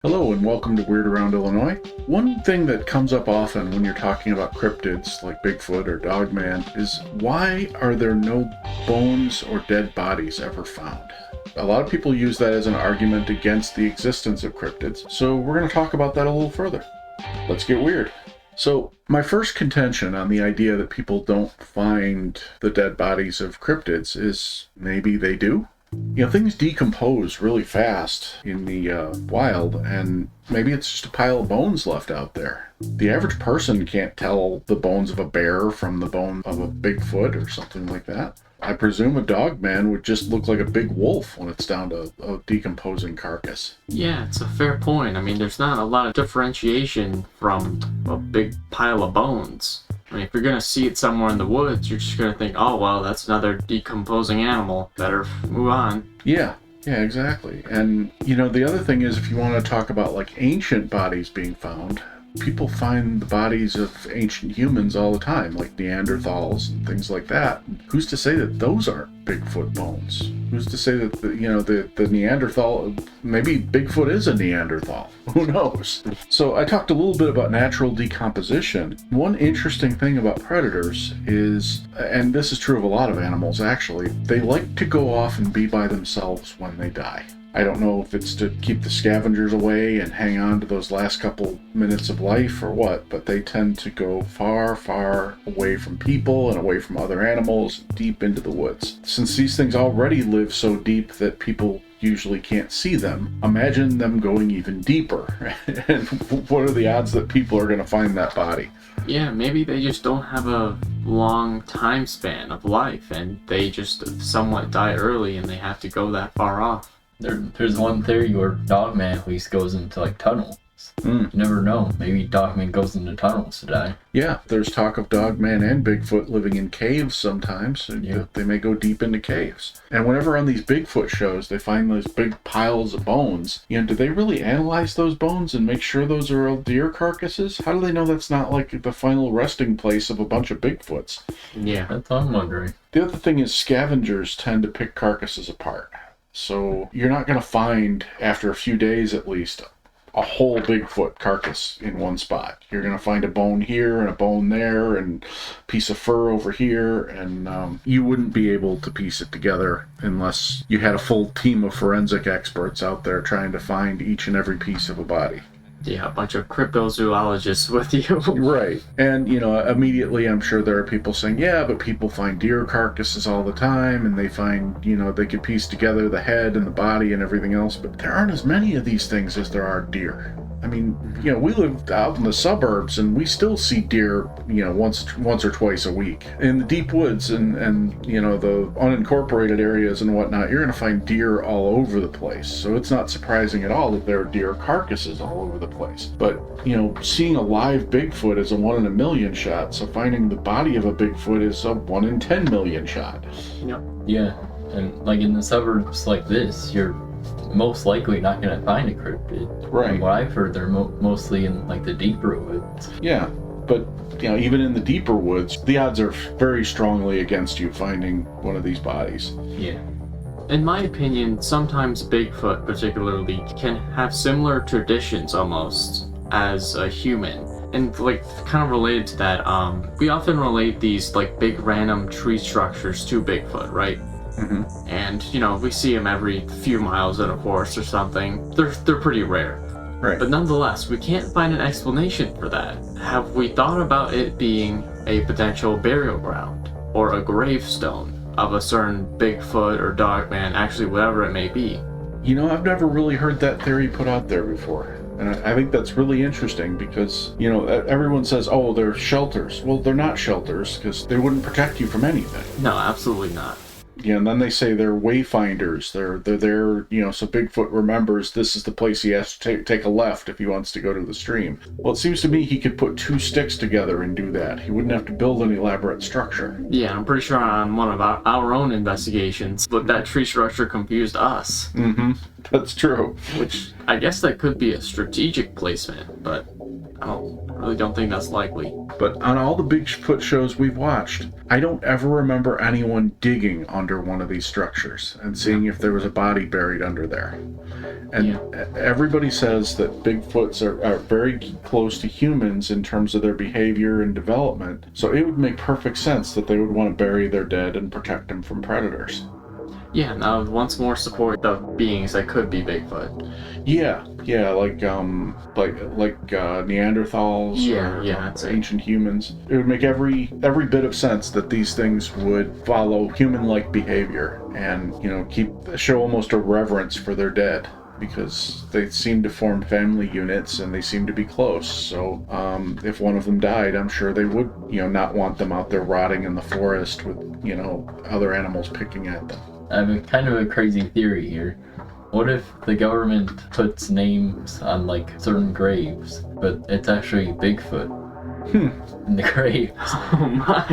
Hello and welcome to Weird Around Illinois. One thing that comes up often when you're talking about cryptids like Bigfoot or Dogman is why are there no bones or dead bodies ever found? A lot of people use that as an argument against the existence of cryptids, so we're going to talk about that a little further. Let's get weird. So, my first contention on the idea that people don't find the dead bodies of cryptids is maybe they do. You know, things decompose really fast in the wild, and maybe it's just a pile of bones left out there. The average person can't tell the bones of a bear from the bone of a Bigfoot or something like that. I presume a dogman would just look like a big wolf when it's down to a decomposing carcass. Yeah, it's a fair point. I mean, there's not a lot of differentiation from a big pile of bones. I mean, if you're gonna see it somewhere in the woods, you're just gonna think, oh, well, that's another decomposing animal. Better move on. Yeah, exactly. And, you know, the other thing is, if you want to talk about, like, ancient bodies being found, people find the bodies of ancient humans all the time, like Neanderthals and things like that. Who's to say that those aren't Bigfoot bones? Who's to say that, the Neanderthal, maybe Bigfoot is a Neanderthal? Who knows? So I talked a little bit about natural decomposition. One interesting thing about predators is, and this is true of a lot of animals actually, they like to go off and be by themselves when they die. I don't know if it's to keep the scavengers away and hang on to those last couple minutes of life or what, but they tend to go far, far away from people and away from other animals, deep into the woods. Since these things already live so deep that people usually can't see them, imagine them going even deeper. And what are the odds that people are going to find that body? Yeah, maybe they just don't have a long time span of life, and they just somewhat die early and they have to go that far off. There's one theory where Dogman at least goes into like tunnels. You never know. Maybe Dogman goes into tunnels to die. Yeah, there's talk of Dogman and Bigfoot living in caves sometimes. Yeah. They may go deep into caves. And whenever on these Bigfoot shows they find those big piles of bones, you know, do they really analyze those bones and make sure those are all deer carcasses? How do they know that's not like the final resting place of a bunch of Bigfoots? Yeah. That's what I'm wondering. The other thing is scavengers tend to pick carcasses apart. So you're not going to find, after a few days at least, a whole Bigfoot carcass in one spot. You're going to find a bone here and a bone there and a piece of fur over here, and you wouldn't be able to piece it together unless you had a full team of forensic experts out there trying to find each and every piece of a body. Yeah, a bunch of cryptozoologists with you. Right. And, you know, immediately I'm sure there are people saying, yeah, but people find deer carcasses all the time, and they find, you know, they could piece together the head and the body and everything else, but there aren't as many of these things as there are deer. I mean, you know, we live out in the suburbs and we still see deer, you know, once or twice a week. In the deep woods and you know, the unincorporated areas and whatnot, you're going to find deer all over the place. So it's not surprising at all that there are deer carcasses all over the place. But, you know, seeing a live Bigfoot is a 1 in a million shot. So finding the body of a Bigfoot is a 1 in 10 million shot. Yep. Yeah, and like in the suburbs like this, you're most likely not going to find a cryptid. Right. From what I've heard, they're mostly in like the deeper woods. Yeah, but, you know, even in the deeper woods, the odds are very strongly against you finding one of these bodies. Yeah. In my opinion, sometimes Bigfoot particularly can have similar traditions almost as a human. And like kind of related to that, we often relate these like big random tree structures to Bigfoot, right? Mm-hmm. And, you know, we see them every few miles in a forest or something. They're pretty rare. Right. But nonetheless, we can't find an explanation for that. Have we thought about it being a potential burial ground or a gravestone of a certain Bigfoot or Dogman, actually whatever it may be? You know, I've never really heard that theory put out there before. And I think that's really interesting because, you know, everyone says, oh, they're shelters. Well, they're not shelters because they wouldn't protect you from anything. No, absolutely not. Yeah, and then they say they're wayfinders. They're there, you know, so Bigfoot remembers this is the place he has to take a left if he wants to go to the stream. Well, it seems to me he could put two sticks together and do that. He wouldn't have to build an elaborate structure. Yeah, I'm pretty sure on one of our own investigations, but that tree structure confused us. Mm-hmm. That's true. Which I guess that could be a strategic placement, but really don't think that's likely. But on all the Bigfoot shows we've watched, I don't ever remember anyone digging under one of these structures and seeing if there was a body buried under there. And everybody says that Bigfoots are very close to humans in terms of their behavior and development, so it would make perfect sense that they would want to bury their dead and protect them from predators. Yeah, now once more support the beings that could be Bigfoot. Yeah, like Neanderthals or that's it. ancient humans. It would make every bit of sense that these things would follow human-like behavior and, show almost a reverence for their dead, because they seem to form family units and they seem to be close. So if one of them died, I'm sure they would, not want them out there rotting in the forest with, other animals picking at them. I have kind of a crazy theory here. What if the government puts names on certain graves, but it's actually Bigfoot in the graves? Oh my.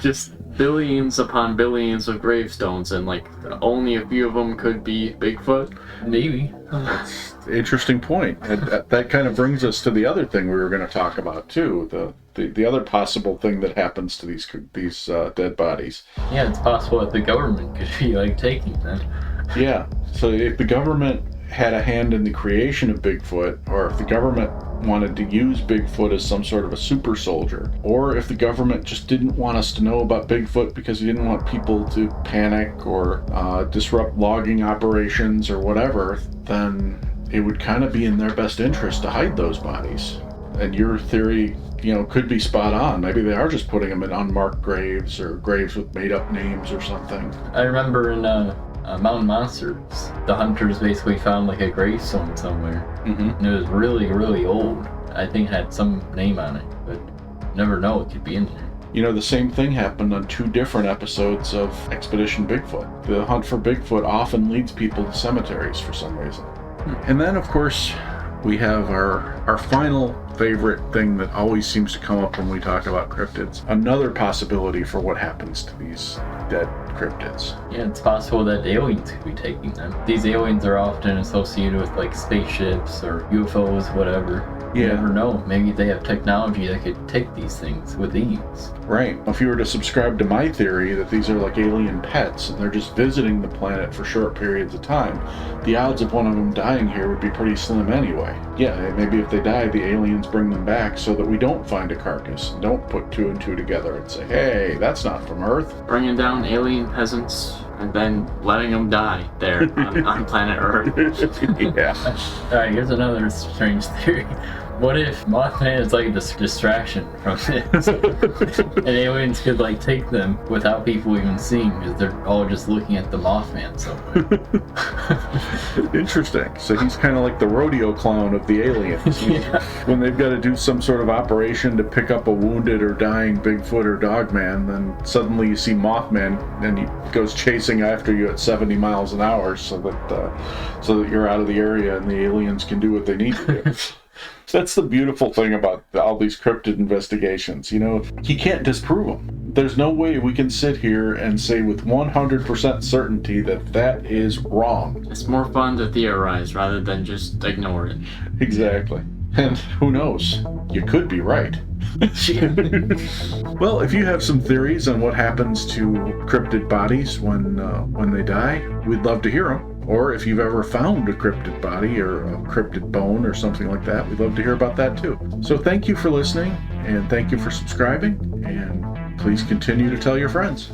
Just billions upon billions of gravestones, and only a few of them could be Bigfoot? Maybe. Interesting point. That kind of brings us to the other thing we were going to talk about too. The other possible thing that happens to these dead bodies. Yeah, it's possible that the government could be taking them. Yeah. So if the government had a hand in the creation of Bigfoot, or if the government wanted to use Bigfoot as some sort of a super soldier, or if the government just didn't want us to know about Bigfoot because he didn't want people to panic or disrupt logging operations or whatever, then it would kind of be in their best interest to hide those bodies. And your theory, could be spot on. Maybe they are just putting them in unmarked graves or graves with made-up names or something. I remember in Mountain Monsters, the hunters basically found a gravestone somewhere. Mm-hmm. And it was really, really old. I think it had some name on it, but you never know, it could be in there. The same thing happened on 2 different episodes of Expedition Bigfoot. The hunt for Bigfoot often leads people to cemeteries for some reason. And then, of course, we have our final favorite thing that always seems to come up when we talk about cryptids. Another possibility for what happens to these dead cryptids. Yeah, it's possible that aliens could be taking them. These aliens are often associated with spaceships or UFOs, whatever. You never know. Maybe they have technology that could take these things with ease. Right. If you were to subscribe to my theory that these are alien pets and they're just visiting the planet for short periods of time, the odds of one of them dying here would be pretty slim anyway. Yeah, maybe if they die, the aliens bring them back so that we don't find a carcass and don't put 2 and 2 together and say, hey, that's not from Earth. Bringing down alien peasants and then letting them die there on planet Earth. Yeah. Alright, here's another strange theory. What if Moth Man is a distraction from this? And aliens could take them without people even seeing, because they're all just looking at the Moth Man somewhere. Interesting. So he's kind of like the rodeo clown of the aliens. Yeah. When they've got to do some sort of operation to pick up a wounded or dying Bigfoot or dogman, then suddenly you see Moth Man and he goes chasing after you at 70 miles an hour so that you're out of the area and the aliens can do what they need to do. That's the beautiful thing about all these cryptid investigations. You can't disprove them. There's no way we can sit here and say with 100% certainty that is wrong. It's more fun to theorize rather than just ignore it. Exactly. And who knows? You could be right. Well, if you have some theories on what happens to cryptid bodies when they die, we'd love to hear them. Or if you've ever found a cryptid body or a cryptid bone or something like that, we'd love to hear about that too. So thank you for listening, and thank you for subscribing, and please continue to tell your friends.